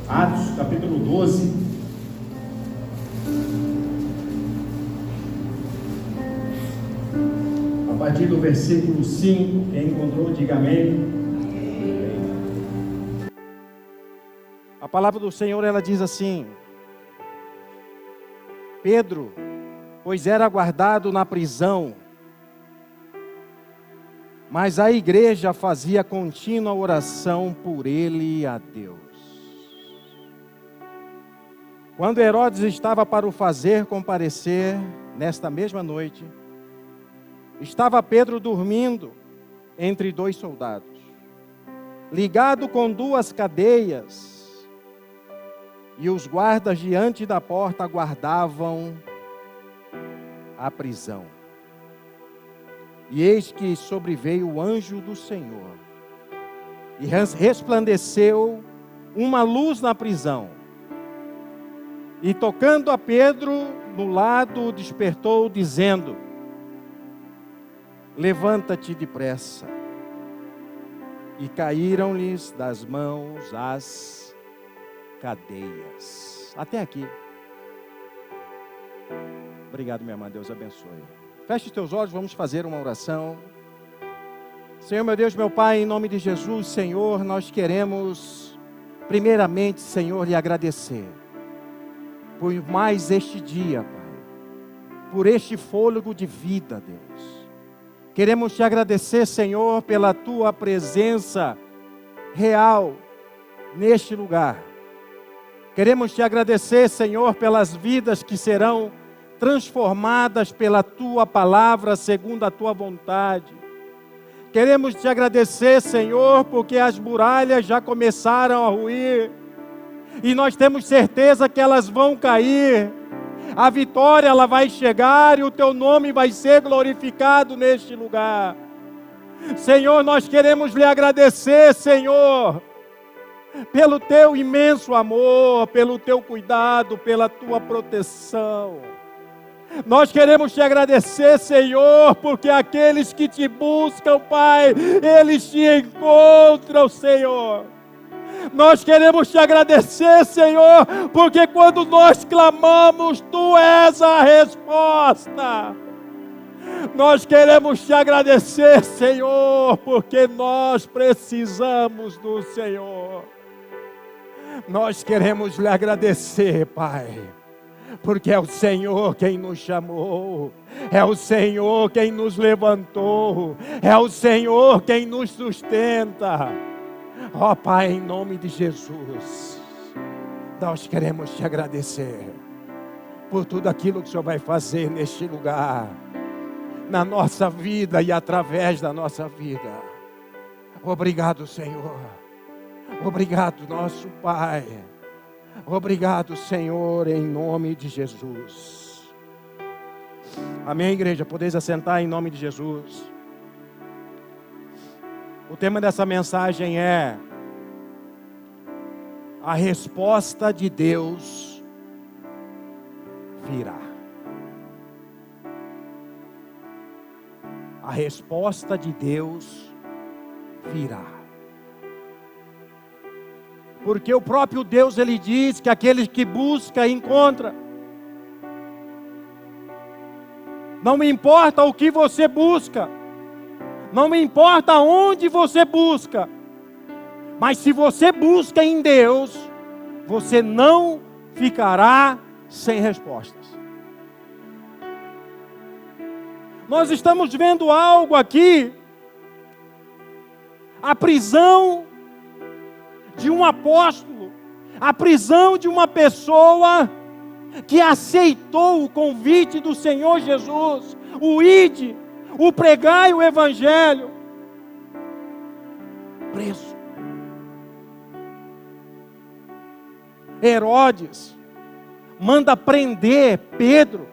Atos, capítulo 12. A partir do versículo 5, quem encontrou, diga amém. A palavra do Senhor, ela diz assim: Pedro, pois era guardado na prisão, mas a igreja fazia contínua oração por ele a Deus. Quando Herodes estava para o fazer comparecer, nesta mesma noite, estava Pedro dormindo entre dois soldados, ligado com duas cadeias, e os guardas diante da porta guardavam a prisão. E eis que sobreveio o anjo do Senhor, e resplandeceu uma luz na prisão, e tocando a Pedro no lado, despertou, dizendo: levanta-te depressa. E caíram-lhes das mãos as cadeias. Até aqui. Obrigado, minha irmã, Deus abençoe. Feche os teus olhos, vamos fazer uma oração. Senhor, meu Deus, meu Pai, em nome de Jesus, Senhor, nós queremos, primeiramente, Senhor, lhe agradecer por mais este dia, Pai, por este fôlego de vida, Deus. Queremos te agradecer, Senhor, pela tua presença real neste lugar. Queremos te agradecer, Senhor, pelas vidas que serão transformadas pela tua palavra, segundo a tua vontade. Queremos te agradecer, Senhor, porque as muralhas já começaram a ruir, e nós temos certeza que elas vão cair. A vitória, ela vai chegar, e o teu nome vai ser glorificado neste lugar. Senhor, nós queremos lhe agradecer, Senhor, pelo teu imenso amor, pelo teu cuidado, pela tua proteção. Nós queremos te agradecer, Senhor, porque aqueles que te buscam, Pai, eles te encontram, Senhor. Nós queremos te agradecer, Senhor, porque quando nós clamamos, Tu és a resposta. Nós queremos te agradecer, Senhor, porque nós precisamos do Senhor. Nós queremos lhe agradecer, Pai, porque é o Senhor quem nos chamou, é o Senhor quem nos levantou, é o Senhor quem nos sustenta. Ó Pai, em nome de Jesus, nós queremos te agradecer por tudo aquilo que o Senhor vai fazer neste lugar, na nossa vida e através da nossa vida. Obrigado, Senhor. Obrigado, nosso Pai. Obrigado, Senhor, em nome de Jesus. Amém, igreja? Podeis assentar em nome de Jesus. O tema dessa mensagem é: a resposta de Deus virá. A resposta de Deus virá. Porque o próprio Deus, Ele diz que aquele que busca, encontra. Não me importa o que você busca, não me importa onde você busca, mas se você busca em Deus, você não ficará sem respostas. Nós estamos vendo algo aqui, a prisão de um apóstolo, a prisão de uma pessoa que aceitou o convite do Senhor Jesus, o ide, o pregai o evangelho, preso. Herodes manda prender Pedro.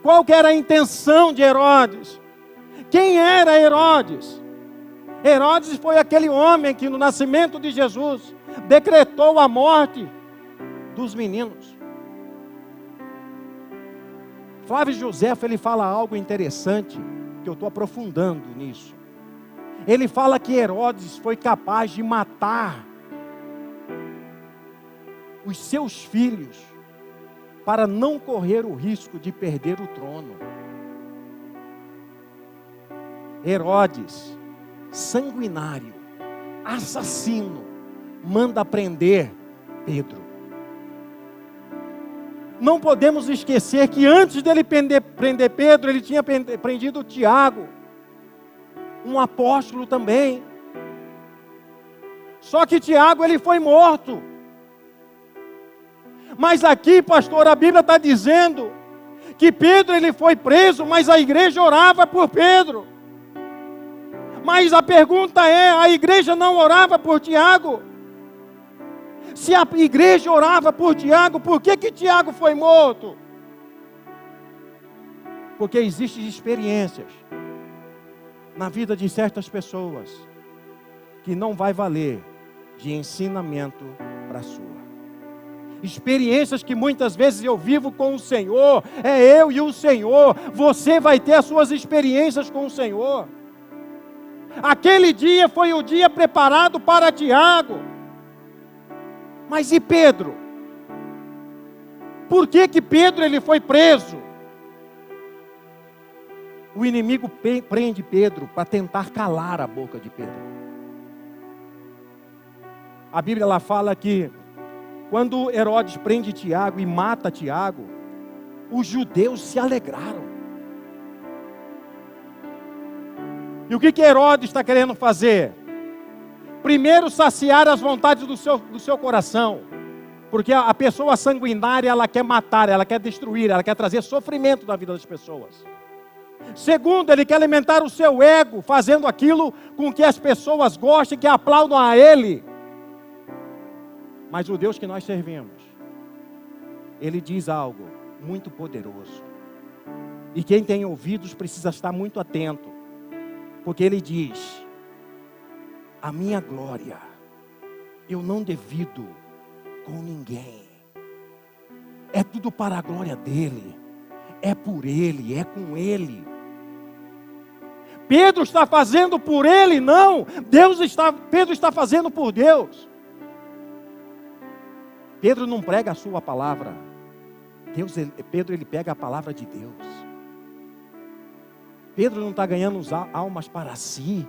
Qual que era a intenção de Herodes? Quem era Herodes? Herodes foi aquele homem que no nascimento de Jesus decretou a morte dos meninos. Flávio José, ele fala algo interessante, que eu estou aprofundando nisso. Ele fala que Herodes foi capaz de matar os seus filhos para não correr o risco de perder o trono. Herodes, sanguinário, assassino, manda prender Pedro. Não podemos esquecer que antes dele prender Pedro, ele tinha prendido Tiago, um apóstolo também. Só que Tiago, ele foi morto. Mas aqui, pastor, a Bíblia está dizendo que Pedro, ele foi preso, mas a igreja orava por Pedro. Mas a pergunta é, a igreja não orava por Tiago? Se a igreja orava por Tiago, por que Tiago foi morto? Porque existem experiências na vida de certas pessoas que não vai valer de ensinamento para a sua. Experiências que muitas vezes eu vivo com o Senhor, é eu e o Senhor. Você vai ter as suas experiências com o Senhor. Aquele dia foi o dia preparado para Tiago. Mas e Pedro? Por que Pedro ele foi preso? O inimigo prende Pedro para tentar calar a boca de Pedro. A Bíblia lá fala que quando Herodes prende Tiago e mata Tiago, os judeus se alegraram. E o que Herodes está querendo fazer? Primeiro, saciar as vontades do seu coração. Porque a pessoa sanguinária, ela quer matar, ela quer destruir, ela quer trazer sofrimento na vida das pessoas. Segundo, ele quer alimentar o seu ego, fazendo aquilo com que as pessoas gostem, que aplaudam a ele. Mas o Deus que nós servimos, Ele diz algo muito poderoso. E quem tem ouvidos precisa estar muito atento. Porque Ele diz: a minha glória eu não divido com ninguém. É tudo para a glória dEle. É por Ele, é com Ele. Pedro está fazendo por Ele? Não. Pedro está fazendo por Deus. Pedro não prega a sua palavra. Pedro ele pega a palavra de Deus. Pedro não está ganhando almas para si.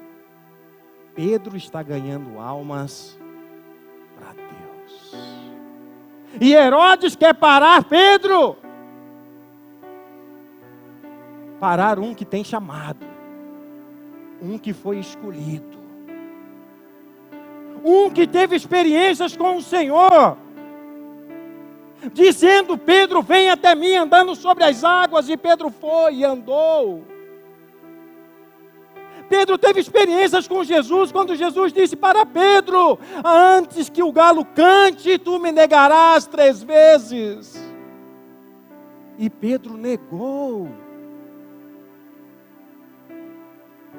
Pedro está ganhando almas para Deus. E Herodes quer parar Pedro. Parar um que tem chamado. Um que foi escolhido. Um que teve experiências com o Senhor. Dizendo: Pedro, vem até mim andando sobre as águas. E Pedro foi e andou. Pedro teve experiências com Jesus, quando Jesus disse para Pedro: antes que o galo cante, tu me negarás 3 vezes. E Pedro negou.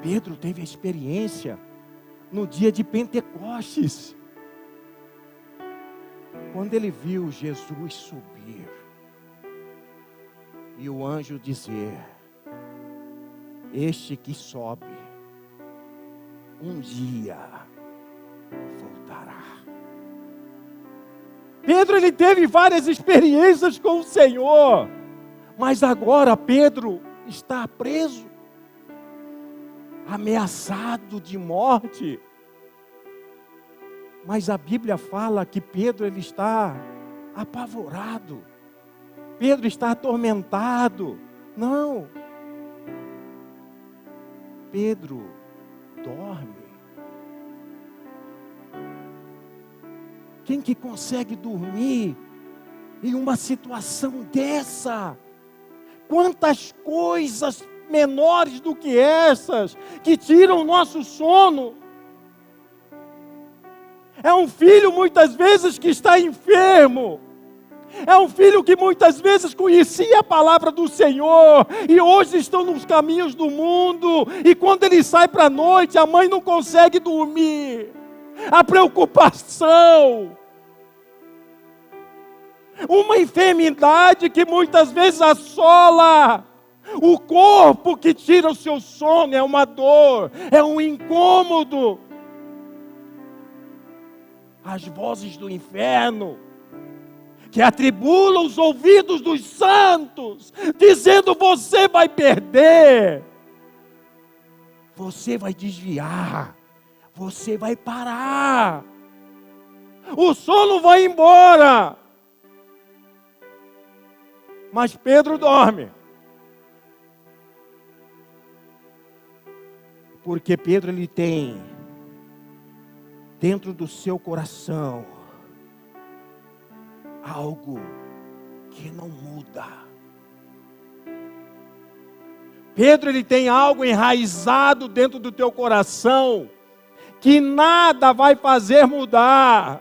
Pedro teve a experiência no dia de Pentecostes, quando ele viu Jesus subir e o anjo dizer: este que sobe, um dia voltará. Pedro ele teve várias experiências com o Senhor, mas agora Pedro está preso, ameaçado de morte. Mas a Bíblia fala que Pedro ele está apavorado. Pedro está atormentado. Não. Pedro dorme. Quem que consegue dormir em uma situação dessa? Quantas coisas menores do que essas que tiram o nosso sono? É um filho muitas vezes que está enfermo. É um filho que muitas vezes conhecia a palavra do Senhor e hoje estão nos caminhos do mundo. E quando ele sai para a noite, a mãe não consegue dormir. A preocupação. Uma enfermidade que muitas vezes assola o corpo, que tira o seu sono. É uma dor, é um incômodo. As vozes do inferno. que atribula os ouvidos dos santos, dizendo: você vai perder, você vai desviar, você vai parar, o sono vai embora. Mas Pedro dorme, porque Pedro ele tem dentro do seu coração algo que não muda. Pedro ele tem algo enraizado dentro do teu coração que nada vai fazer mudar.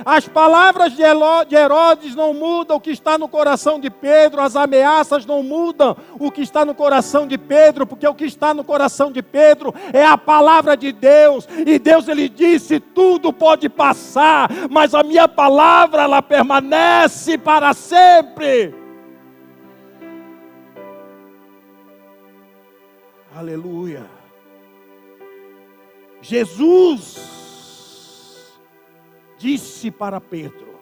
As palavras de Herodes não mudam o que está no coração de Pedro, as ameaças não mudam o que está no coração de Pedro, porque o que está no coração de Pedro é a palavra de Deus, e Deus ele disse: tudo pode passar, mas a minha palavra ela permanece para sempre. Aleluia. Jesus disse para Pedro: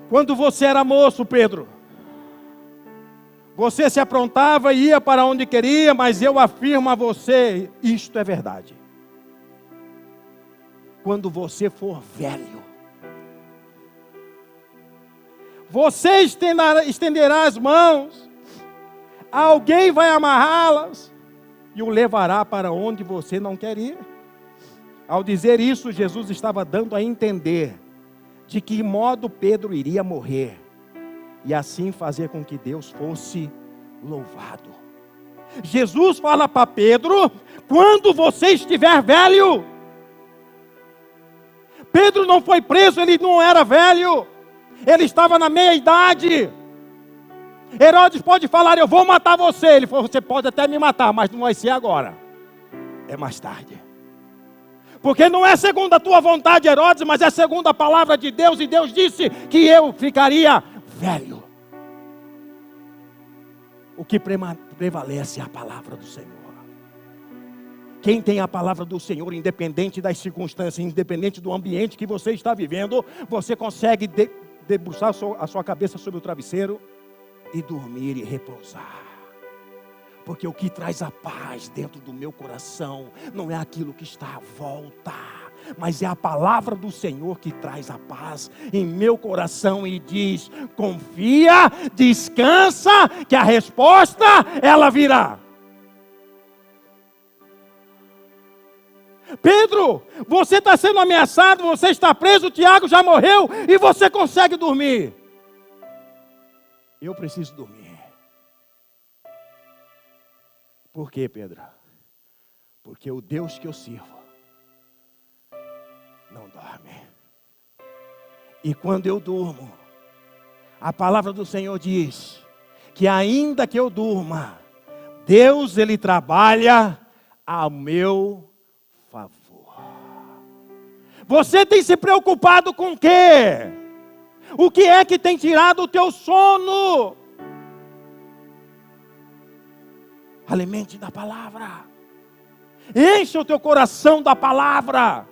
quando você era moço, Pedro, você se aprontava e ia para onde queria, mas eu afirmo a você, isto é verdade. Quando você for velho, você estenderá as mãos, alguém vai amarrá-las e o levará para onde você não quer ir. Ao dizer isso, Jesus estava dando a entender de que modo Pedro iria morrer, e assim fazer com que Deus fosse louvado. Jesus fala para Pedro: quando você estiver velho. Pedro não foi preso, ele não era velho, ele estava na meia idade. Herodes pode falar: eu vou matar você. Ele falou: você pode até me matar, mas não vai ser agora, é mais tarde. Porque não é segundo a tua vontade, Herodes, mas é segundo a palavra de Deus. E Deus disse que eu ficaria velho. O que prevalece é a palavra do Senhor. Quem tem a palavra do Senhor, independente das circunstâncias, independente do ambiente que você está vivendo, você consegue debruçar a sua cabeça sobre o travesseiro e dormir e repousar. Porque o que traz a paz dentro do meu coração não é aquilo que está à volta, mas é a palavra do Senhor que traz a paz em meu coração e diz: confia, descansa, que a resposta ela virá. Pedro, você está sendo ameaçado, você está preso, o Tiago já morreu e você consegue dormir. Eu preciso dormir. Por quê, Pedro? Porque o Deus que eu sirvo não dorme. E quando eu durmo, a palavra do Senhor diz que ainda que eu durma, Deus ele trabalha ao meu favor. Você tem se preocupado com o quê? O que é que tem tirado o teu sono? Alimente da palavra. Enche o teu coração da palavra.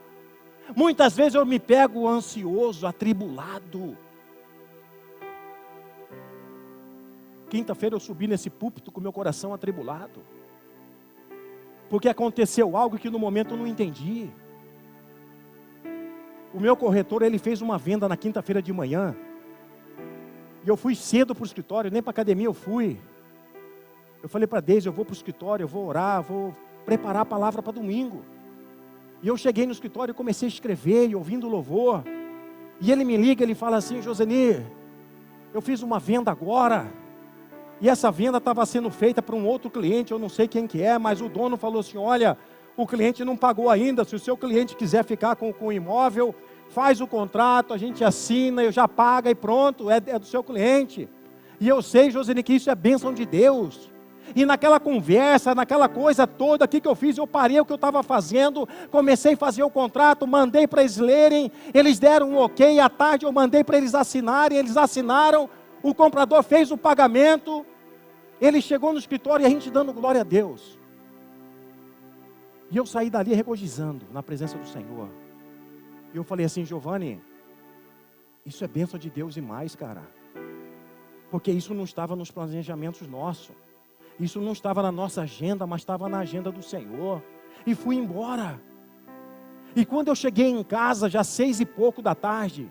Muitas vezes eu me pego ansioso, atribulado. Quinta-feira eu subi nesse púlpito com meu coração atribulado. Porque aconteceu algo que no momento eu não entendi. O meu corretor, ele fez uma venda na quinta-feira de manhã. E eu fui cedo para o escritório, nem para a academia eu fui. Eu falei para Deise: eu vou para o escritório, eu vou orar, vou preparar a palavra para domingo. E eu cheguei no escritório e comecei a escrever, e ouvindo louvor. E ele me liga, ele fala assim: Josenir, eu fiz uma venda agora. E essa venda estava sendo feita para um outro cliente, eu não sei quem que é, mas o dono falou assim: olha, o cliente não pagou ainda, se o seu cliente quiser ficar com o imóvel, faz o contrato, a gente assina, eu já pago e pronto, é do seu cliente. E eu sei, Josenir, que isso é bênção de Deus. E naquela conversa, naquela coisa toda aqui que eu fiz, eu parei o que eu estava fazendo, comecei a fazer o contrato, mandei para eles lerem, eles deram um ok, à tarde eu mandei para eles assinarem, eles assinaram, o comprador fez o pagamento, ele chegou no escritório e a gente dando glória a Deus. E eu saí dali regozijando na presença do Senhor. E eu falei assim: Giovanni, Isso é bênção de Deus e mais, cara. Porque isso não estava nos planejamentos nossos. Isso não estava na nossa agenda, mas estava na agenda do Senhor. E fui embora. E quando eu cheguei em casa, já 6 e pouco da tarde,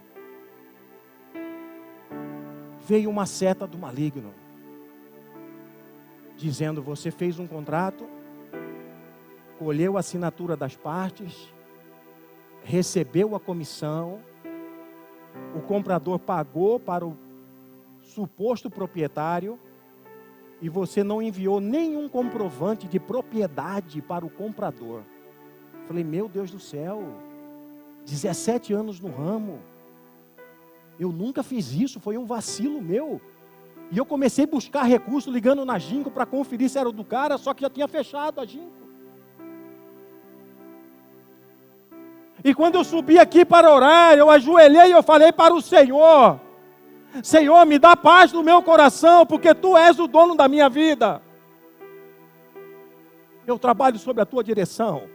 veio uma seta do maligno, dizendo: você fez um contrato, colheu a assinatura das partes, recebeu a comissão, o comprador pagou para o suposto proprietário, e você não enviou nenhum comprovante de propriedade para o comprador. Falei: meu Deus do céu, 17 anos no ramo, eu nunca fiz isso, foi um vacilo meu. E eu comecei a buscar recurso, ligando na Ginco para conferir se era do cara, só que já tinha fechado a Ginco. E quando eu subi aqui para orar, eu ajoelhei e eu falei para o Senhor: Senhor, me dá paz no meu coração, porque Tu és o dono da minha vida. Eu trabalho sob a Tua direção.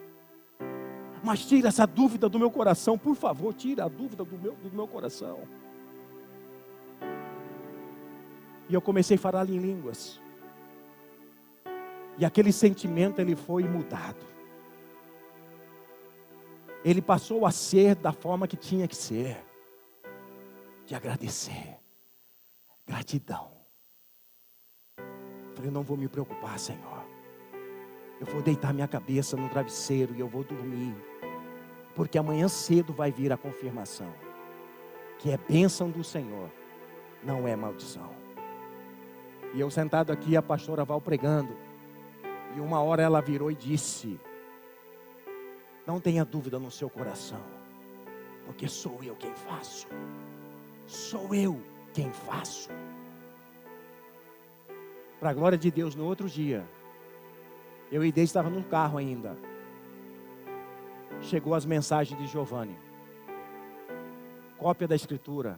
Mas tira essa dúvida do meu coração, por favor, tira a dúvida do meu coração. E eu comecei a falar em línguas. E aquele sentimento, ele foi mudado. Ele passou a ser da forma que tinha que ser. De agradecer. Gratidão. Falei: não vou me preocupar, Senhor. Eu vou deitar minha cabeça no travesseiro e eu vou dormir. Porque amanhã cedo vai vir a confirmação. Que é bênção do Senhor, não é maldição. E eu sentado aqui, a pastora Val pregando. E uma hora ela virou e disse: não tenha dúvida no seu coração, porque sou eu quem faço. Sou eu quem faço. Para a glória de Deus, no outro dia, eu e Deus estava no carro ainda. Chegou as mensagens de Giovanni. Cópia da escritura.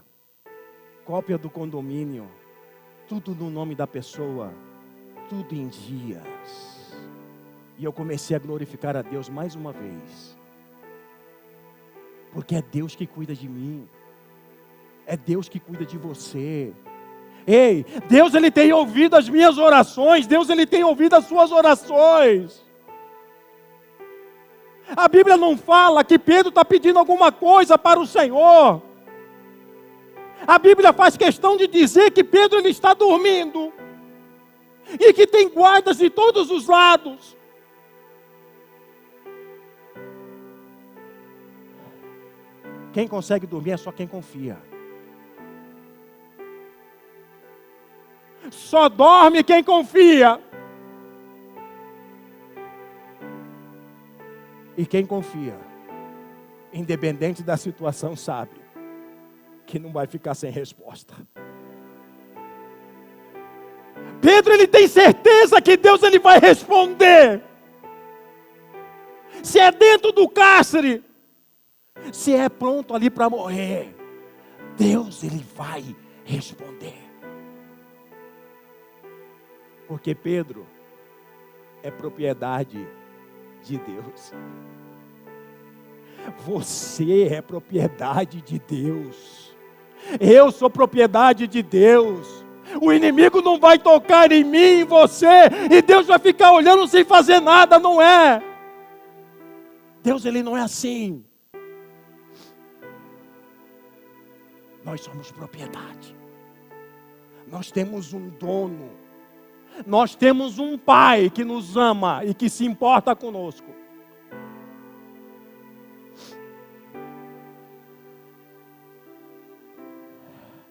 Cópia do condomínio. Tudo no nome da pessoa. Tudo em dias. E eu comecei a glorificar a Deus mais uma vez. Porque é Deus que cuida de mim. É Deus que cuida de você. Ei, Deus, Ele tem ouvido as minhas orações. Deus, Ele tem ouvido as suas orações. A Bíblia não fala que Pedro está pedindo alguma coisa para o Senhor. A Bíblia faz questão de dizer que Pedro, ele está dormindo. E que tem guardas de todos os lados. Quem consegue dormir é só quem confia. Só dorme quem confia. E quem confia, independente da situação, sabe que não vai ficar sem resposta. Pedro, ele tem certeza que Deus, ele vai responder. Se é dentro do cárcere, se é pronto ali para morrer, Deus, ele vai responder. Porque Pedro é propriedade de Deus. Você é propriedade de Deus. Eu sou propriedade de Deus. O inimigo não vai tocar em mim, em você, e Deus vai ficar olhando sem fazer nada, não é? Deus, ele não é assim. Nós somos propriedade. Nós temos um dono. Nós temos um Pai que nos ama e que se importa conosco.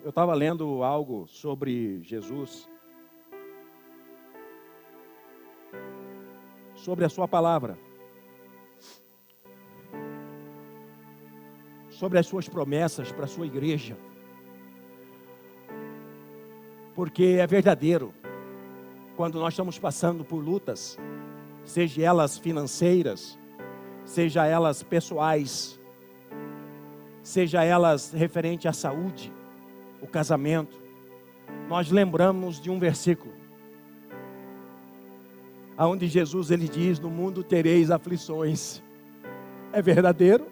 Eu estava lendo algo sobre Jesus, sobre a sua palavra, sobre as suas promessas para a sua igreja, porque é verdadeiro. Quando nós estamos passando por lutas, seja elas financeiras, seja elas pessoais, seja elas referente à saúde, o casamento, nós lembramos de um versículo, aonde Jesus, ele diz: no mundo tereis aflições. É verdadeiro?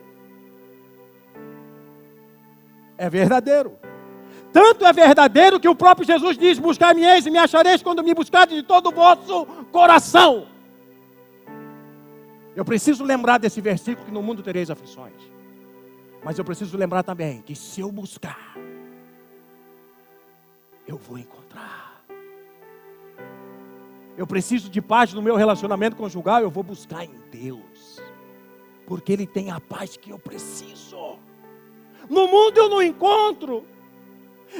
É verdadeiro. Tanto é verdadeiro que o próprio Jesus diz: buscar-me-eis e me achareis quando me buscardes de todo o vosso coração. Eu preciso lembrar desse versículo, que no mundo tereis aflições. Mas eu preciso lembrar também que se eu buscar, eu vou encontrar. Eu preciso de paz no meu relacionamento conjugal, eu vou buscar em Deus. Porque Ele tem a paz que eu preciso. No mundo eu não encontro.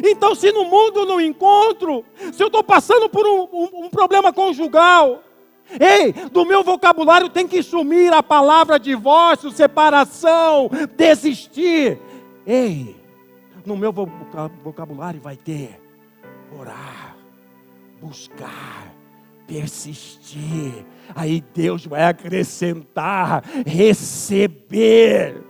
Então, se no mundo eu não encontro, se eu estou passando por um problema conjugal, ei, do meu vocabulário tem que sumir a palavra divórcio, separação, desistir. Ei, no meu vocabulário vai ter orar, buscar, persistir. Aí Deus vai acrescentar, receber.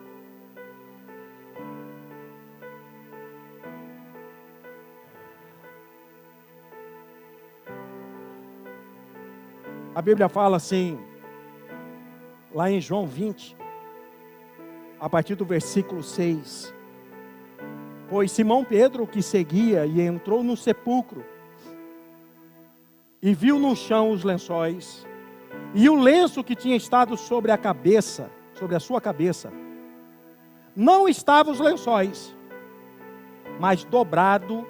A Bíblia fala assim, lá em João 20, a partir do versículo 6. Pois Simão Pedro, que seguia e entrou no sepulcro, e viu no chão os lençóis, e o lenço que tinha estado sobre a sua cabeça, não estavam os lençóis, mas dobrado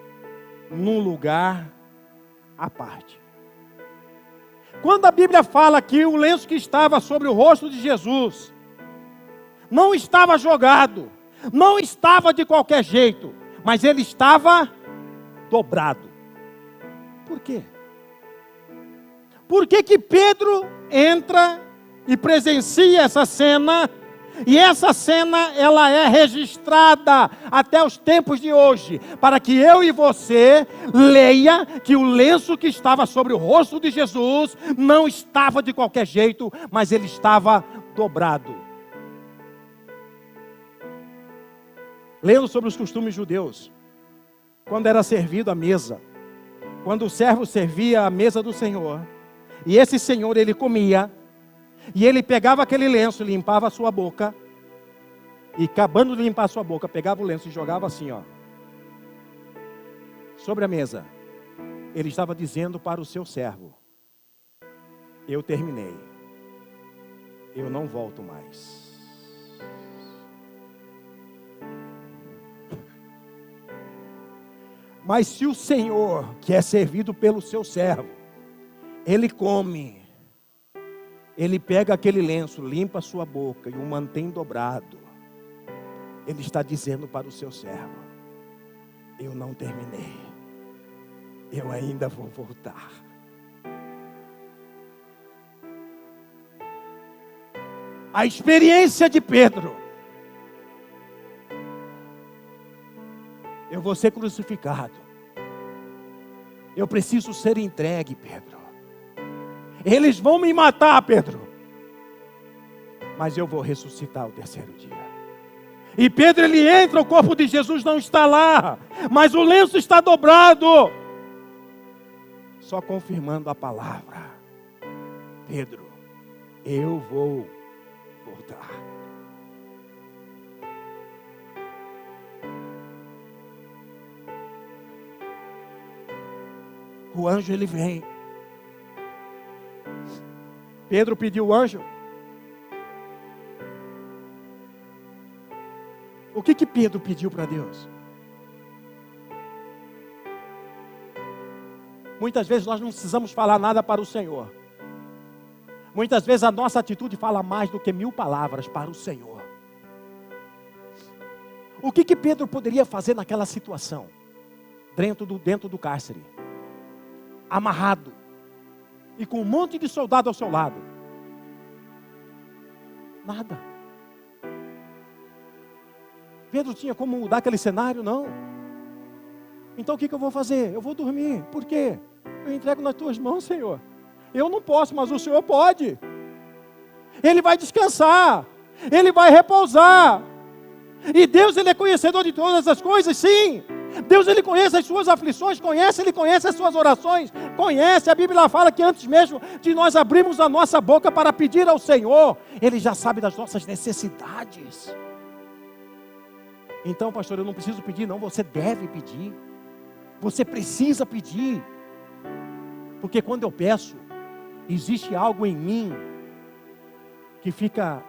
num lugar à parte. Quando a Bíblia fala que o lenço que estava sobre o rosto de Jesus não estava jogado, não estava de qualquer jeito, mas ele estava dobrado. Por quê? Por que Pedro entra e presencia essa cena? E essa cena, ela é registrada até os tempos de hoje, para que eu e você leia que o lenço que estava sobre o rosto de Jesus não estava de qualquer jeito, mas ele estava dobrado. Lendo sobre os costumes judeus, quando era servido à mesa, quando o servo servia à mesa do Senhor, e esse Senhor, ele comia, e ele pegava aquele lenço, limpava a sua boca, e acabando de limpar a sua boca, pegava o lenço e jogava assim, ó, sobre a mesa. Ele estava dizendo para o seu servo: eu terminei, eu não volto mais. Mas se o Senhor, que é servido pelo seu servo, ele come, ele pega aquele lenço, limpa a sua boca e o mantém dobrado, ele está dizendo para o seu servo: eu não terminei, eu ainda vou voltar. A experiência de Pedro: eu vou ser crucificado, eu preciso ser entregue, Pedro. Eles vão me matar, Pedro, mas eu vou ressuscitar ao terceiro dia. E Pedro, ele entra, o corpo de Jesus não está lá, mas o lenço está dobrado, só confirmando a palavra: Pedro, eu vou voltar. O anjo, ele vem. Pedro pediu o anjo. O que Pedro pediu para Deus? Muitas vezes nós não precisamos falar nada para o Senhor. Muitas vezes a nossa atitude fala mais do que 1000 palavras para o Senhor. O que Pedro poderia fazer naquela situação? Dentro do cárcere, amarrado, e com um monte de soldado ao seu lado. Nada. Pedro tinha como mudar aquele cenário? Não. Então o que eu vou fazer? Eu vou dormir. Por quê? Eu entrego nas tuas mãos, Senhor. Eu não posso, mas o Senhor pode. Ele vai descansar, ele vai repousar. E Deus, ele é conhecedor de todas as coisas, sim. Deus, ele conhece as suas aflições, ele conhece as suas orações, conhece. A Bíblia fala que antes mesmo de nós abrirmos a nossa boca para pedir ao Senhor, ele já sabe das nossas necessidades. Então, pastor, eu não preciso pedir, não. Você deve pedir. Você precisa pedir. Porque quando eu peço, existe algo em mim que fica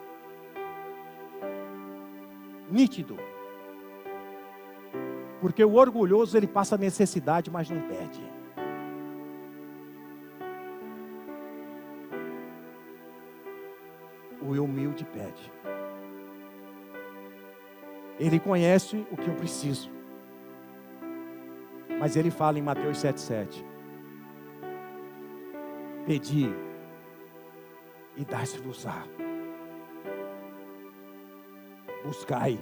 nítido. Porque o orgulhoso, ele passa necessidade, mas não pede. O humilde pede. Ele conhece o que eu preciso. Mas ele fala em Mateus 7,7. Pedi e dá-se-vos-á. Buscai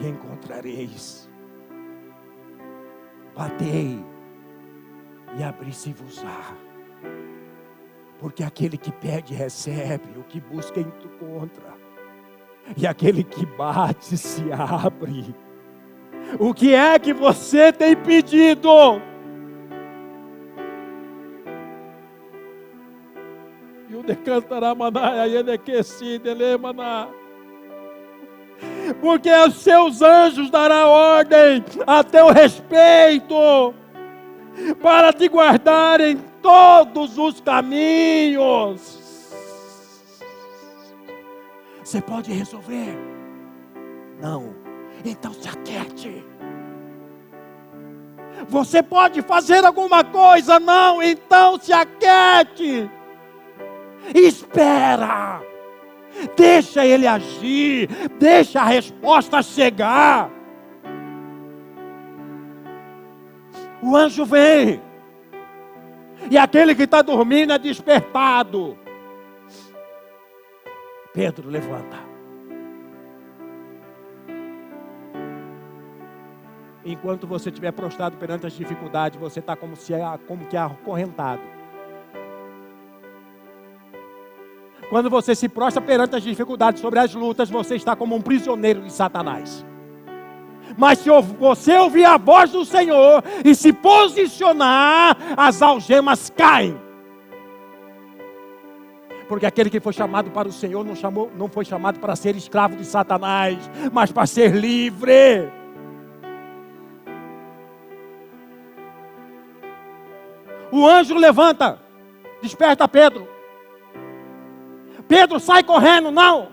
e encontrareis. Batei e abri-se-vos-á. Porque aquele que pede recebe, o que busca encontra. E aquele que bate se abre. O que é que você tem pedido? E o decantará maná, e ele aquecido, ele maná. Porque os seus anjos darão ordem a teu respeito, para te guardar em todos os caminhos. Você pode resolver? Não. Então se aquiete. Você pode fazer alguma coisa? Não. Então se aquiete. Espera. Deixa ele agir. Deixa a resposta chegar. O anjo vem. E aquele que está dormindo é despertado. Pedro, levanta. Enquanto você estiver prostrado perante as dificuldades, você está como que acorrentado. Quando você se prostra perante as dificuldades sobre as lutas, você está como um prisioneiro de Satanás. Mas se você ouvir a voz do Senhor e se posicionar, as algemas caem. Porque aquele que foi chamado para o Senhor não foi chamado para ser escravo de Satanás, mas para ser livre. O anjo levanta, desperta Pedro. Pedro, sai correndo, não.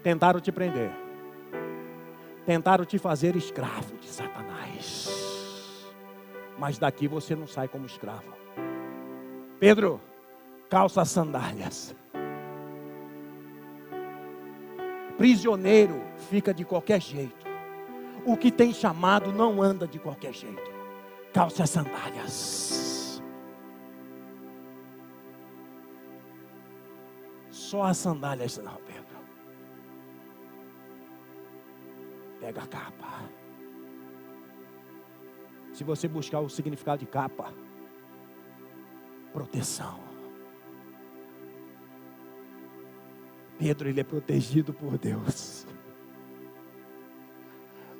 Tentaram te prender. Tentaram te fazer escravo de Satanás. Mas daqui você não sai como escravo. Pedro, calça as sandálias. Prisioneiro fica de qualquer jeito. O que tem chamado não anda de qualquer jeito. Calça as sandálias. Só as sandálias não, Pedro. Pega a capa. Se você buscar o significado de capa, proteção. Pedro, ele é protegido por Deus.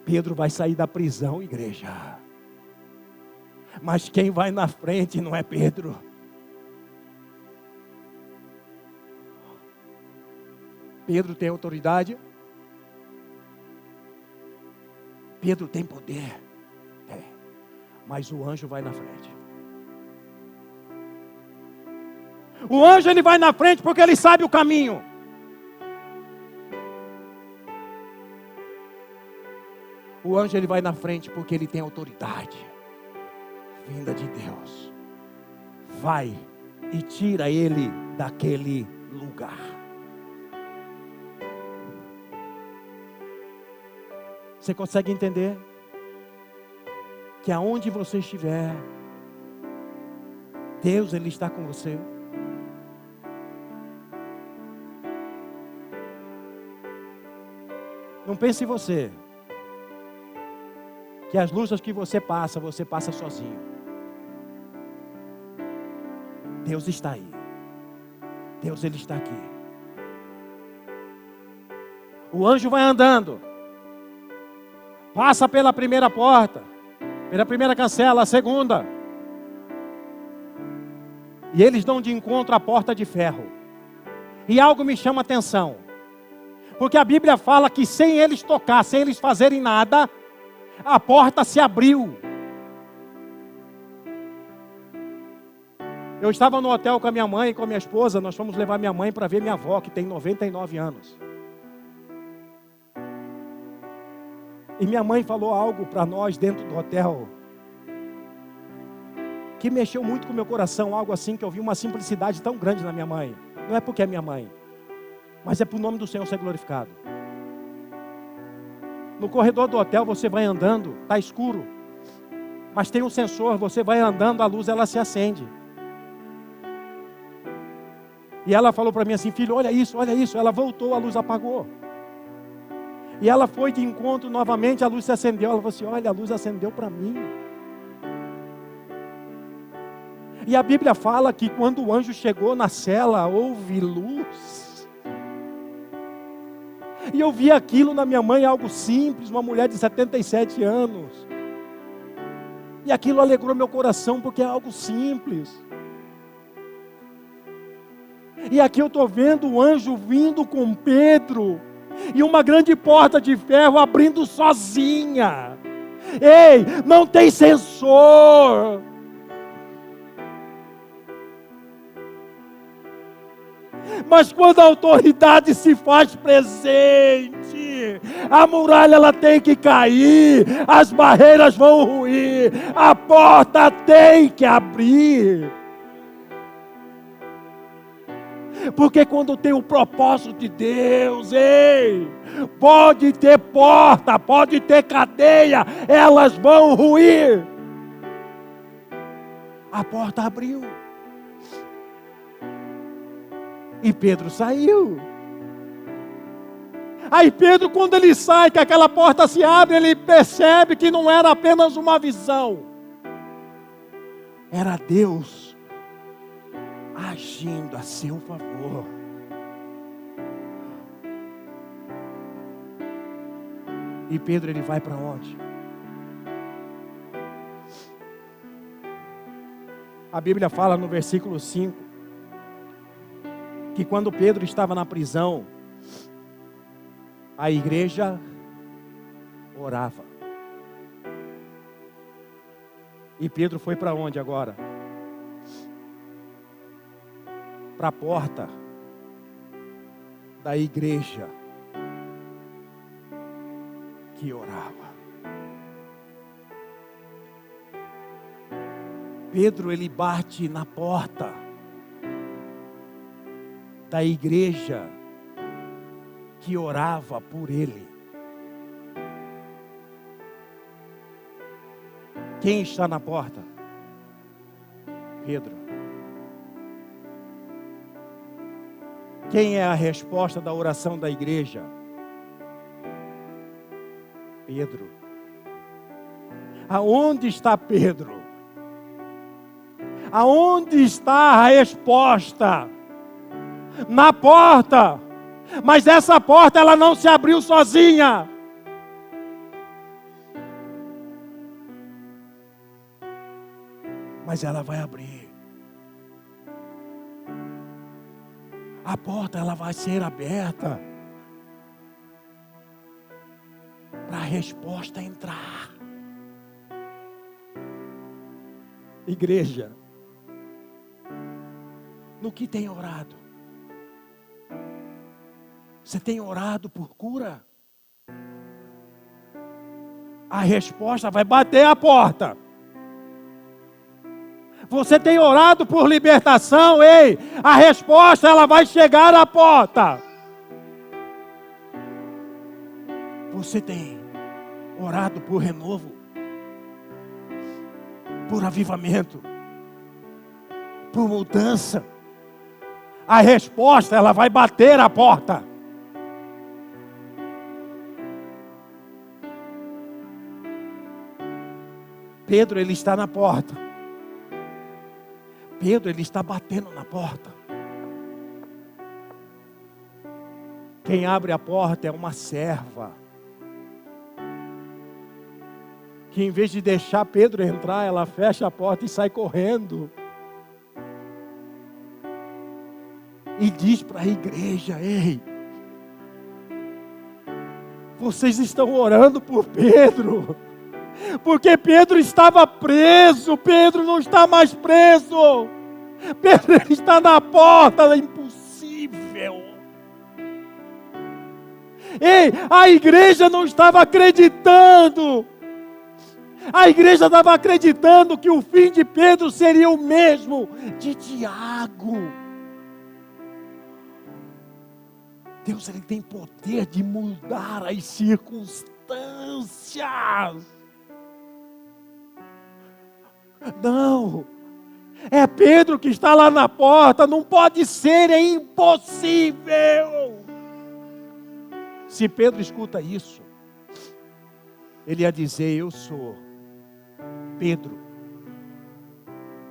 Pedro vai sair da prisão, igreja. Mas quem vai na frente não é Pedro. Pedro tem autoridade. Pedro tem poder. Mas o anjo vai na frente. O anjo, ele vai na frente porque ele sabe o caminho. O anjo, ele vai na frente porque ele tem autoridade vinda de Deus. Vai e tira ele daquele lugar. Você consegue entender? Que aonde você estiver, Deus, ele está com você. Não pense em você, que as lutas que você passa sozinho. Deus está aí. Deus, ele está aqui. O anjo vai andando. Passa pela primeira porta, pela primeira cancela, a segunda. E eles dão de encontro à porta de ferro. E algo me chama a atenção. Porque a Bíblia fala que sem eles tocar, sem eles fazerem nada, a porta se abriu. Eu estava no hotel com a minha mãe e com a minha esposa. Nós fomos levar minha mãe para ver minha avó, que tem 99 anos. E minha mãe falou algo para nós dentro do hotel que mexeu muito com o meu coração. Algo assim que eu vi uma simplicidade tão grande na minha mãe. Não é porque é minha mãe, mas é para o nome do Senhor ser glorificado. No corredor do hotel você vai andando, está escuro, mas tem um sensor, você vai andando, a luz ela se acende. E ela falou para mim assim: filho, olha isso, olha isso. Ela voltou, a luz apagou. E ela foi de encontro novamente, a luz se acendeu. Ela falou assim: olha, a luz acendeu para mim. E a Bíblia fala que quando o anjo chegou na cela, houve luz. E eu vi aquilo na minha mãe, algo simples, uma mulher de 77 anos. E aquilo alegrou meu coração, porque é algo simples. E aqui eu estou vendo o anjo vindo com Pedro, e uma grande porta de ferro abrindo sozinha. Ei, não tem sensor. Mas quando a autoridade se faz presente, a muralha ela tem que cair, as barreiras vão ruir, a porta tem que abrir. Porque quando tem o propósito de Deus, ei, pode ter porta, pode ter cadeia, elas vão ruir. A porta abriu. E Pedro saiu. Aí Pedro, quando ele sai, que aquela porta se abre, ele percebe que não era apenas uma visão. Era Deus agindo a seu favor. E Pedro, ele vai para onde? A Bíblia fala no versículo 5 que quando Pedro estava na prisão, a igreja orava. E Pedro foi para onde agora? Para a porta da igreja que orava. Pedro, ele bate na porta da igreja que orava por ele. Quem está na porta? Pedro. Quem é a resposta da oração da igreja? Pedro. Aonde está Pedro? Aonde está a resposta? Na porta. Mas essa porta ela não se abriu sozinha. Mas ela vai abrir. A porta ela vai ser aberta para a resposta entrar. Igreja, no que tem orado? Você tem orado por cura? A resposta vai bater a porta. Você tem orado por libertação, ei, a resposta ela vai chegar à porta. Você tem orado por renovo, por avivamento, por mudança. A resposta ela vai bater a porta. Pedro, ele está na porta. Pedro, ele está batendo na porta. Quem abre a porta é uma serva, que em vez de deixar Pedro entrar, ela fecha a porta e sai correndo. E diz para a igreja: ei, Vocês estão orando por Pedro, porque Pedro estava preso. Pedro não está mais preso. Pedro ele está na porta, é impossível. Ei, a igreja não estava acreditando. A igreja estava acreditando que o fim de Pedro seria o mesmo de Tiago. Deus ele tem poder de mudar as circunstâncias. Não, é Pedro que está lá na porta, não pode ser, é impossível. Se Pedro escuta isso, ele ia dizer: eu sou Pedro,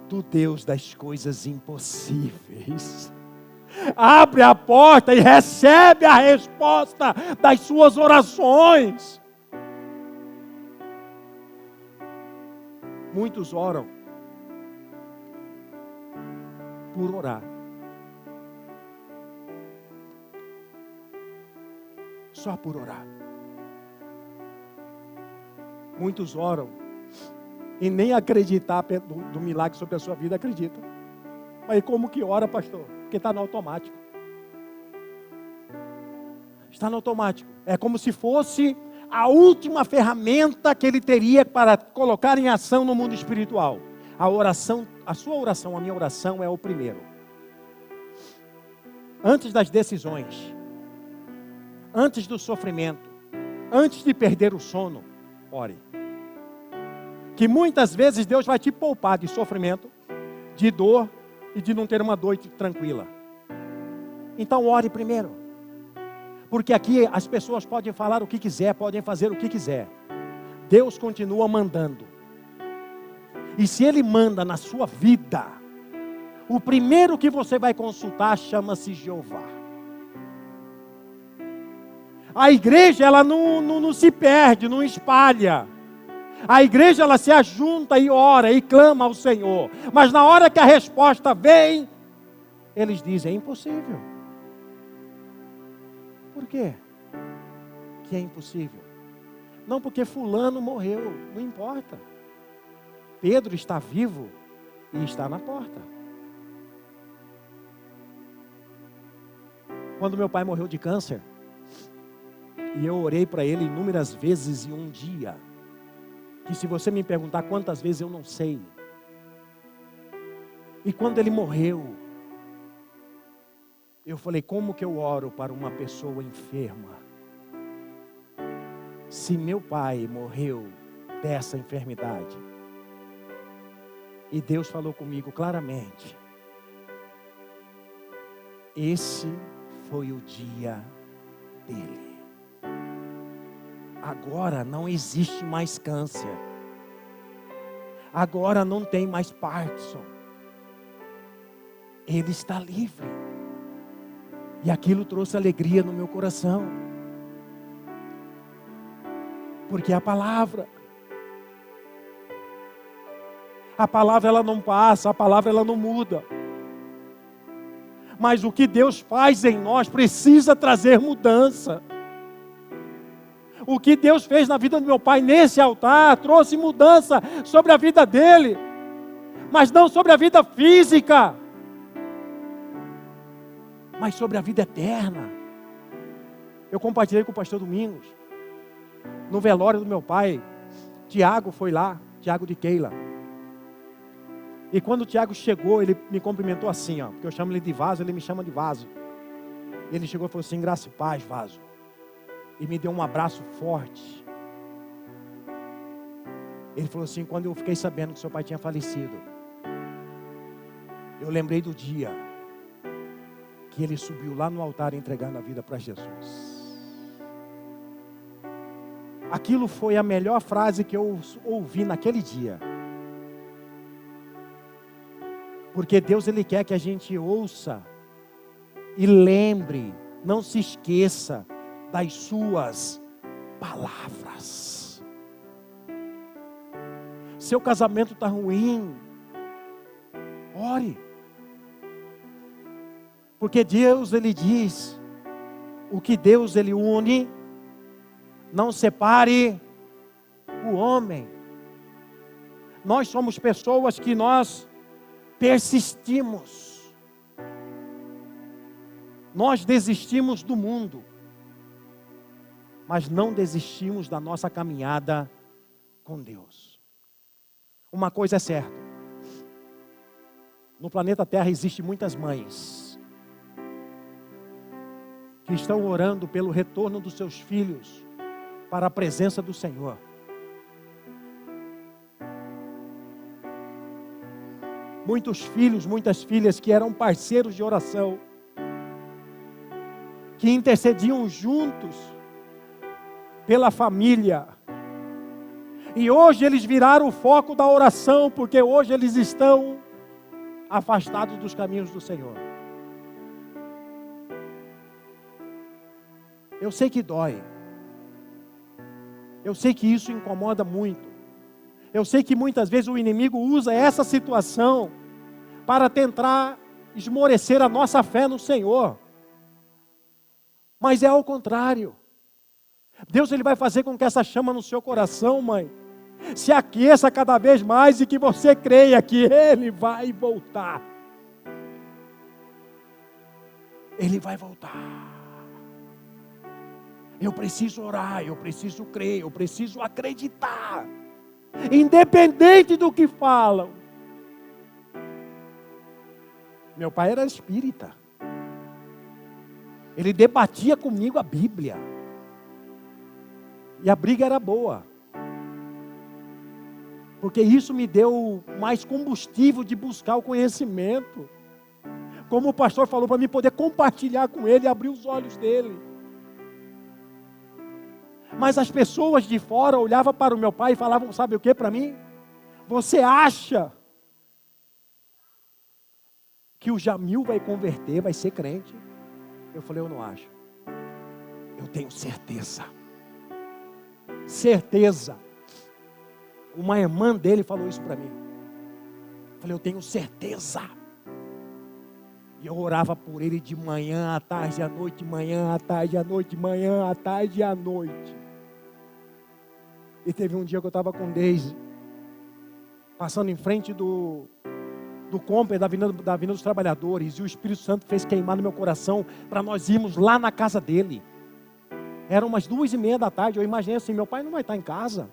do Deus das coisas impossíveis. Abre a porta e recebe a resposta das suas orações. Muitos oram por orar. Só por orar. Muitos oram e nem acreditar do milagre sobre a sua vida acreditam. Mas como que ora, pastor? Porque está no automático. Está no automático. É como se fosse a última ferramenta que ele teria para colocar em ação no mundo espiritual. A oração, a sua oração, a minha oração é o primeiro. Antes das decisões, antes do sofrimento, antes de perder o sono, ore. Que muitas vezes Deus vai te poupar de sofrimento, de dor e de não ter uma noite tranquila. Então ore primeiro. Porque aqui as pessoas podem falar o que quiser, podem fazer o que quiser. Deus continua mandando. E se Ele manda na sua vida, o primeiro que você vai consultar chama-se Jeová. A igreja ela não se perde, não espalha. A igreja ela se ajunta e ora e clama ao Senhor. Mas na hora que a resposta vem, eles dizem: é impossível. Por quê? Que é impossível? Não porque fulano morreu, não importa. Pedro está vivo e está na porta. Quando meu pai morreu de câncer, e eu orei para ele inúmeras vezes em um dia, que se você me perguntar quantas vezes eu não sei. E quando ele morreu, eu falei: como que eu oro para uma pessoa enferma? Se meu pai morreu dessa enfermidade. E Deus falou comigo claramente: esse foi o dia dele. Agora não existe mais câncer. Agora não tem mais Parkinson. Ele está livre. E aquilo trouxe alegria no meu coração. Porque a palavra ela não passa, a palavra ela não muda. Mas o que Deus faz em nós precisa trazer mudança. O que Deus fez na vida do meu pai nesse altar trouxe mudança sobre a vida dele, mas não sobre a vida física, mas sobre a vida eterna. Eu compartilhei com o pastor Domingos, no velório do meu pai. Tiago foi lá, Tiago de Keila. E quando o Tiago chegou, ele me cumprimentou assim, ó, porque eu chamo ele de Vaso, ele me chama de Vaso. Ele chegou e falou assim: graça e paz, Vaso. E me deu um abraço forte. Ele falou assim: quando eu fiquei sabendo que seu pai tinha falecido, eu lembrei do dia que ele subiu lá no altar entregando a vida para Jesus. Aquilo foi a melhor frase que eu ouvi naquele dia. Porque Deus ele quer que a gente ouça e lembre, não se esqueça das suas palavras. Seu casamento está ruim, ore. Porque Deus ele diz: o que Deus ele une, não separe o homem. Nós somos pessoas que nós persistimos. Nós desistimos do mundo, mas não desistimos da nossa caminhada com Deus. Uma coisa é certa: no planeta Terra existem muitas mães que estão orando pelo retorno dos seus filhos para a presença do Senhor. Muitos filhos, muitas filhas que eram parceiros de oração, que intercediam juntos pela família, e hoje eles viraram o foco da oração, porque hoje eles estão afastados dos caminhos do Senhor. Eu sei que dói, eu sei que isso incomoda muito, eu sei que muitas vezes o inimigo usa essa situação para tentar esmorecer a nossa fé no Senhor, mas é ao contrário. Deus, Ele vai fazer com que essa chama no seu coração, mãe, se aqueça cada vez mais e que você creia que Ele vai voltar. Ele vai voltar. Eu preciso orar, eu preciso crer, eu preciso acreditar, independente do que falam. Meu pai era espírita. Ele debatia comigo a Bíblia. E a briga era boa, porque isso me deu mais combustível de buscar o conhecimento. Como o pastor falou, para mim poder compartilhar com ele e abrir os olhos dele. Mas as pessoas de fora olhavam para o meu pai e falavam, sabe o que para mim? Você acha que o Jamil vai converter, vai ser crente? Eu falei, eu não acho. Eu tenho certeza. Certeza. Uma irmã dele falou isso para mim. Eu falei, eu tenho certeza. E eu orava por ele de manhã, à tarde, à noite, de manhã, à tarde, à noite, de manhã, à tarde, à noite. E teve um dia que eu estava com Deise, passando em frente do Comper, da Avenida dos Trabalhadores, e o Espírito Santo fez queimar no meu coração para nós irmos lá na casa dele. Eram umas 2:30 da tarde, eu imaginei assim, meu pai não vai estar em casa.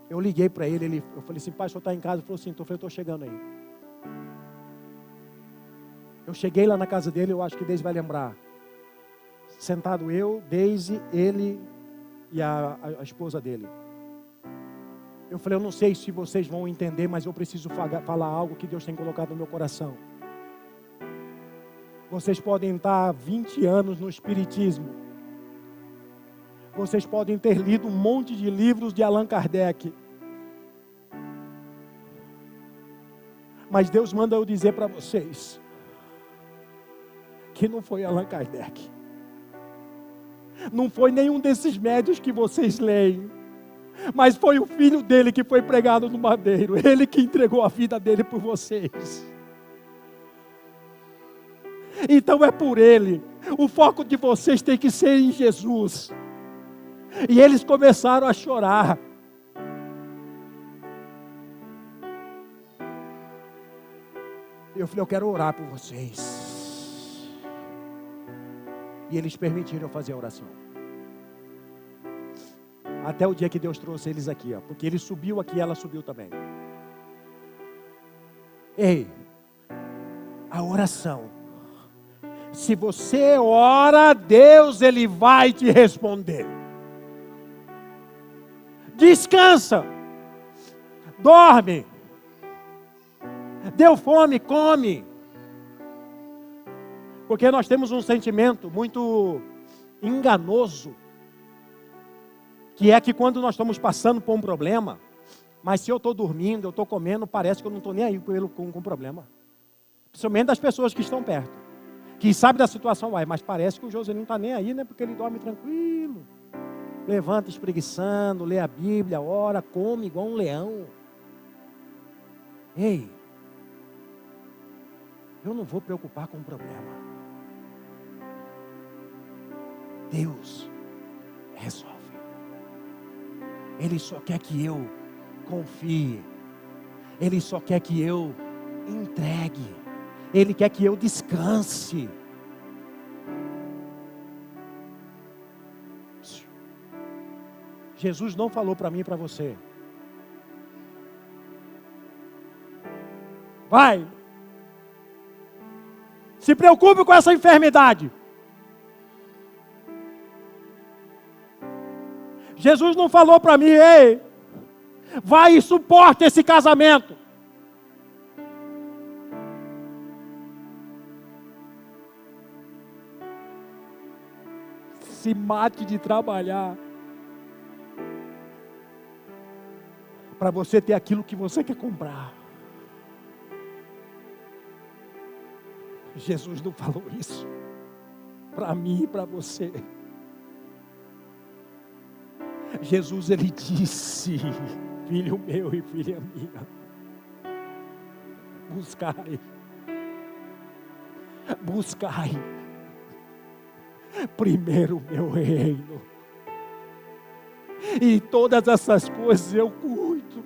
Eu liguei para ele, eu falei assim, pai, o senhor está em casa? Ele falou assim, eu estou chegando aí. Eu cheguei lá na casa dele, eu acho que Deise vai lembrar. Sentado eu, Deise, ele e a esposa dele. Eu falei, eu não sei se vocês vão entender, mas eu preciso falar algo que Deus tem colocado no meu coração. Vocês podem estar 20 anos no Espiritismo. Vocês podem ter lido um monte de livros de Allan Kardec. Mas Deus manda eu dizer para vocês que não foi Allan Kardec. Não foi nenhum desses médios que vocês leem. Mas foi o filho dele que foi pregado no madeiro. Ele que entregou a vida dele por vocês. Então é por ele. O foco de vocês tem que ser em Jesus. E eles começaram a chorar. Eu falei, eu quero orar por vocês. E eles permitiram eu fazer a oração. Até o dia que Deus trouxe eles aqui, ó, porque ele subiu aqui e ela subiu também. Ei, a oração. Se você ora, Deus, Ele vai te responder. Descansa. Dorme. Deu fome, come. Porque nós temos um sentimento muito enganoso, que é que quando nós estamos passando por um problema, mas se eu estou dormindo, eu estou comendo, parece que eu não estou nem aí com o problema. Principalmente das pessoas que estão perto, que sabem da situação, mas parece que o José não está nem aí, né? Porque ele dorme tranquilo, levanta espreguiçando, lê a Bíblia, ora, come igual um leão. Ei, eu não vou preocupar com o problema. Deus resolve. Ele só quer que eu confie. Ele só quer que eu entregue. Ele quer que eu descanse. Jesus não falou para mim e para você: vai, se preocupe com essa enfermidade. Jesus não falou para mim: ei, vai e suporte esse casamento. Se mate de trabalhar para você ter aquilo que você quer comprar. Jesus não falou isso para mim e para você. Jesus, ele disse: filho meu e filha minha, buscai primeiro o meu reino, e todas essas coisas eu cuido,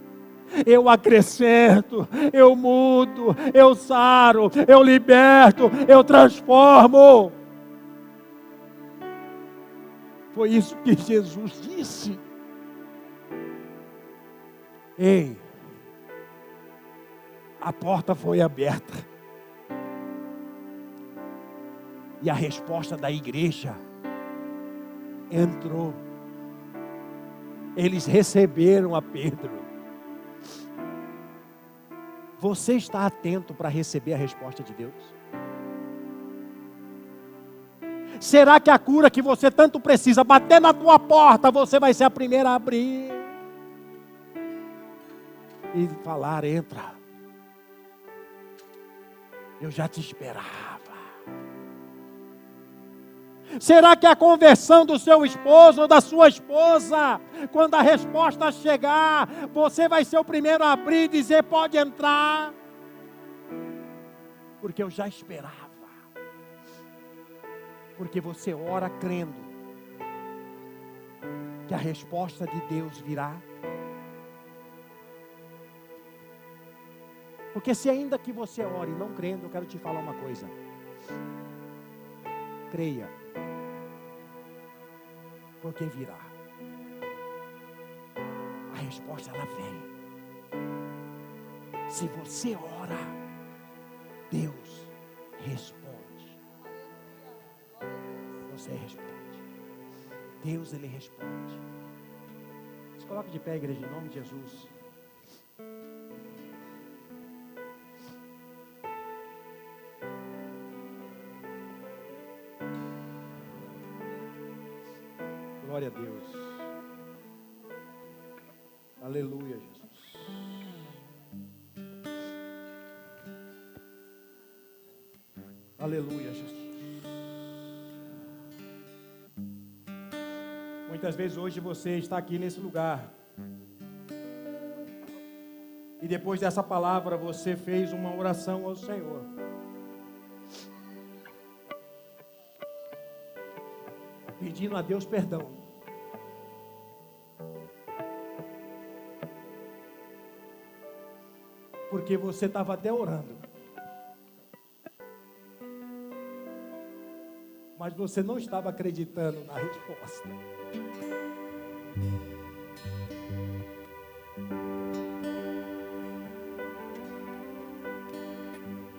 eu acrescento, eu mudo, eu saro, eu liberto, eu transformo. Foi isso que Jesus disse. Ei, a porta foi aberta. E a resposta da igreja entrou. Eles receberam a Pedro. Você está atento para receber a resposta de Deus? Será que a cura que você tanto precisa bater na tua porta, você vai ser a primeira a abrir e falar: entra, eu já te esperava? Será que a conversão do seu esposo ou da sua esposa, quando a resposta chegar, você vai ser o primeiro a abrir e dizer: pode entrar? Porque eu já esperava. Porque você ora crendo que a resposta de Deus virá. Porque se ainda que você ore não crendo, eu quero te falar uma coisa: creia, porque virá. A resposta, ela vem. Se você ora, Deus responde. Você responde. Deus, ele responde. Se coloque de pé, igreja, em nome de Jesus. Glória a Deus. Aleluia, Jesus. Aleluia, Jesus. Muitas vezes hoje você está aqui nesse lugar e depois dessa palavra você fez uma oração ao Senhor. Pedindo a Deus perdão. Porque você estava até orando. Mas você não estava acreditando na resposta.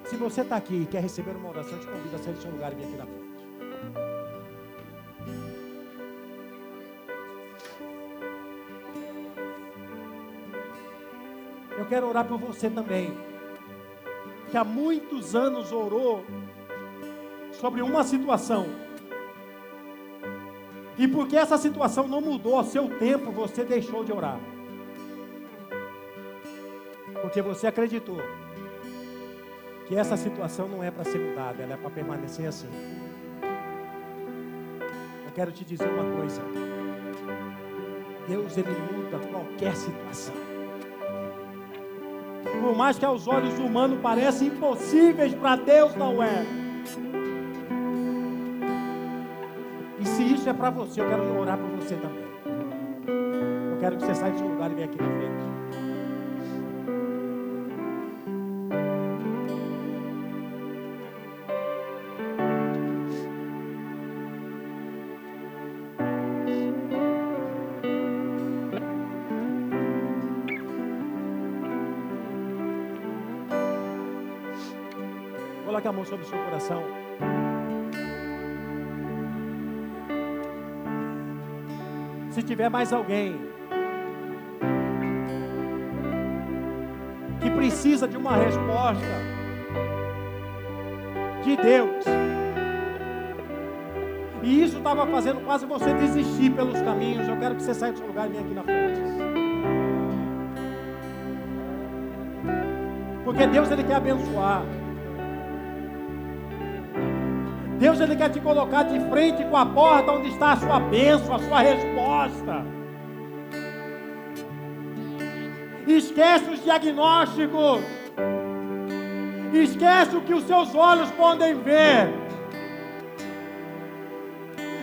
Se você está aqui e quer receber uma oração, eu te convido a sair do seu lugar e vir aqui na frente. Eu quero orar por você também, que há muitos anos orou sobre uma situação, e porque essa situação não mudou ao seu tempo, você deixou de orar, porque você acreditou que essa situação não é para ser mudada, ela é para permanecer assim. Eu quero te dizer uma coisa: Deus, ele muda qualquer situação. Por mais que aos olhos humanos pareçam impossíveis, para Deus não é. E se isso isso é para você. Eu quero orar por você também. Eu quero que você saia do seu lugar e venha aqui na frente. Coloque a mão sobre o seu coração. Se tiver mais alguém que precisa de uma resposta de Deus, e isso estava fazendo quase você desistir pelos caminhos, eu quero que você saia do seu lugar e venha aqui na frente. Porque Deus, Ele quer abençoar. Deus, Ele quer te colocar de frente com a porta onde está a sua bênção, a sua resposta. Esquece os diagnósticos. Esquece o que os seus olhos podem ver.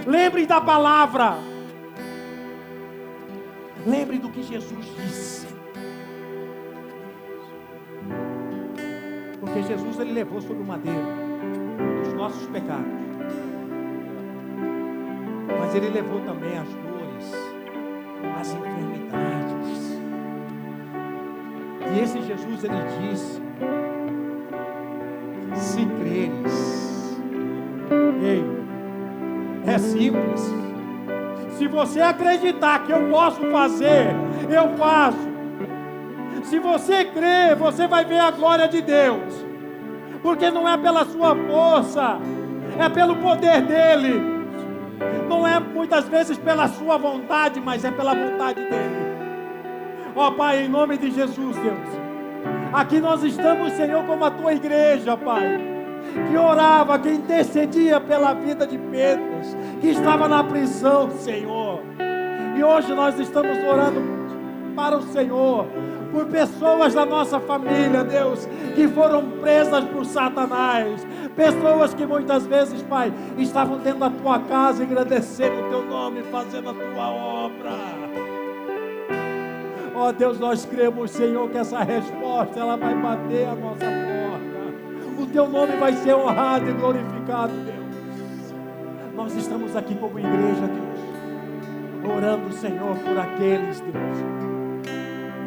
Lembre da palavra. Lembre do que Jesus disse. Porque Jesus, Ele levou sobre o madeiro os nossos pecados, mas Ele levou também as dores, as enfermidades. E esse Jesus, Ele disse: se creres. Ei, é simples. Se você acreditar que eu posso fazer, eu faço. Se você crer, você vai ver a glória de Deus. Porque não é pela sua força, é pelo poder dEle. Não é muitas vezes pela sua vontade, mas é pela vontade dEle. Ó Pai, em nome de Jesus, Deus, aqui nós estamos, Senhor, como a Tua igreja, Pai, que orava, que intercedia pela vida de Pedro, que estava na prisão, Senhor. E hoje nós estamos orando para o Senhor, por pessoas da nossa família, Deus, que foram presas por Satanás, pessoas que muitas vezes, Pai, estavam dentro da Tua casa, agradecendo o Teu nome, fazendo a Tua obra. Ó Deus, nós cremos, Senhor, que essa resposta, ela vai bater a nossa porta. O Teu nome vai ser honrado e glorificado, Deus. Nós estamos aqui como igreja, Deus, orando, Senhor, por aqueles, Deus,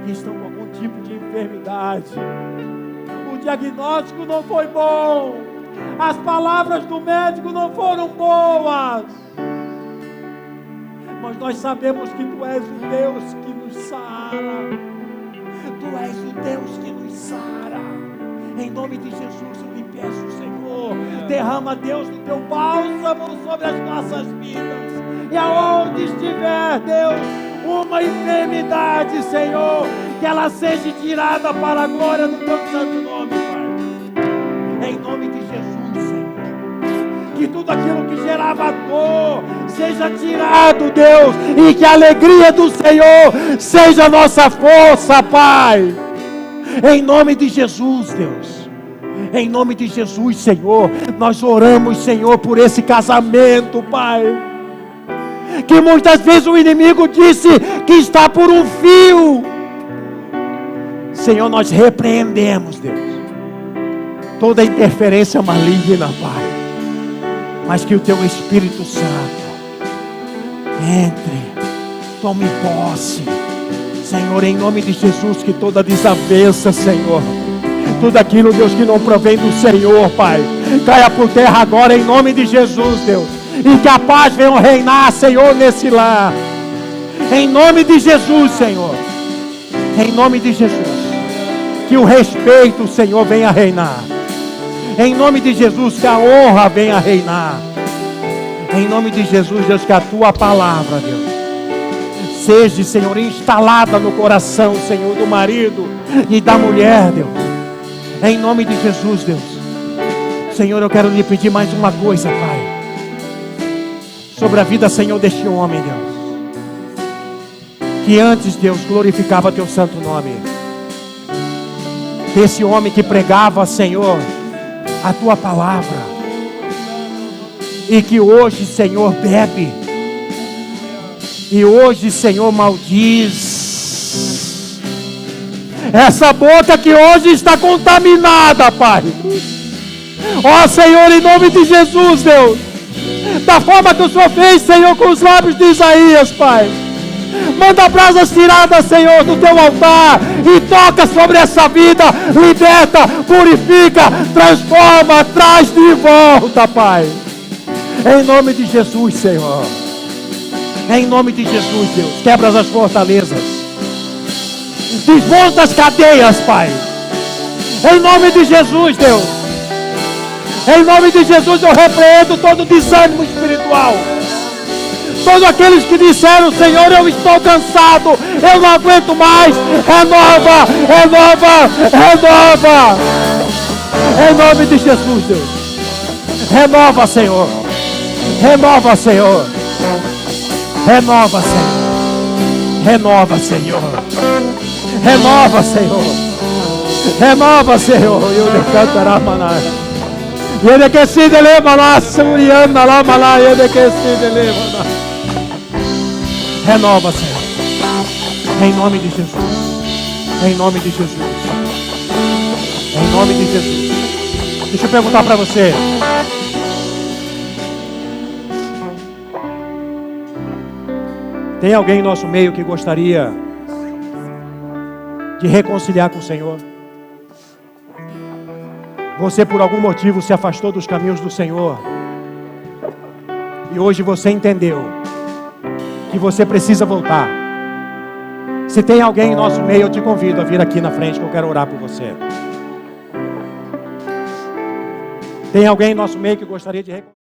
que estão com algum tipo de enfermidade. O diagnóstico não foi bom, as palavras do médico não foram boas, mas nós sabemos que Tu és o Deus que nos sara. Tu és o Deus que nos sara. Em nome de Jesus eu lhe peço, Senhor, derrama, Deus, o Teu bálsamo sobre as nossas vidas. E aonde estiver, Deus, uma enfermidade, Senhor, que ela seja tirada para a glória do Teu santo nome, Pai. Em nome de Jesus, Senhor, que tudo aquilo que gerava dor seja tirado, Deus, e que a alegria do Senhor seja a nossa força, Pai. Em nome de Jesus, Deus. Em nome de Jesus, Senhor, nós oramos, Senhor, por esse casamento, Pai, que muitas vezes o inimigo disse que está por um fio. Senhor, nós repreendemos, Deus, toda interferência maligna, Pai, mas que o Teu Espírito Santo entre, tome posse, Senhor, em nome de Jesus, que toda desavença, Senhor, tudo aquilo, Deus, que não provém do Senhor, Pai, caia por terra agora, em nome de Jesus, Deus, e que a paz venha reinar, Senhor, nesse lar, em nome de Jesus, Senhor, em nome de Jesus, que o respeito, Senhor, venha reinar, em nome de Jesus, que a honra venha reinar, em nome de Jesus, Deus, que a Tua palavra, Deus, seja, Senhor, instalada no coração, Senhor, do marido e da mulher, Deus, em nome de Jesus, Deus. Senhor, eu quero lhe pedir mais uma coisa, Pai, sobre a vida, Senhor, deste homem, Deus, que antes, Deus, glorificava Teu santo nome, desse homem que pregava, Senhor, a Tua palavra, e que hoje, Senhor, bebe E hoje, Senhor, maldiz essa boca que hoje está contaminada, Pai. Ó Senhor, em nome de Jesus, Deus, da forma que o Senhor fez, Senhor, com os lábios de Isaías, Pai, manda brasas tiradas, Senhor, do teu altar e toca sobre essa vida, liberta, purifica, transforma, traz de volta, Pai. Em nome de Jesus, Senhor. Em nome de Jesus, Deus, quebra as fortalezas, desmonta as cadeias, Pai. Em nome de Jesus, Deus. Em nome de Jesus, eu repreendo todo desânimo espiritual. Todos aqueles que disseram, Senhor, eu estou cansado, eu não aguento mais. Renova, renova, renova. Em nome de Jesus, Deus. Renova, Senhor. Renova, Senhor. Renova, Senhor. Renova, Senhor. Renova, Senhor. Renova, Senhor. Eu decantará, maná. Ele que se deleva lá, Suriana lá, maná. Ele que se deleva lá. Renova, Senhor. Em nome de Jesus. Em nome de Jesus. Em nome de Jesus. Deixa eu perguntar para você. Tem alguém em nosso meio que gostaria de reconciliar com o Senhor? Você por algum motivo se afastou dos caminhos do Senhor e hoje você entendeu que você precisa voltar. Se tem alguém em nosso meio, eu te convido a vir aqui na frente que eu quero orar por você. Tem alguém em nosso meio que gostaria de reconciliar?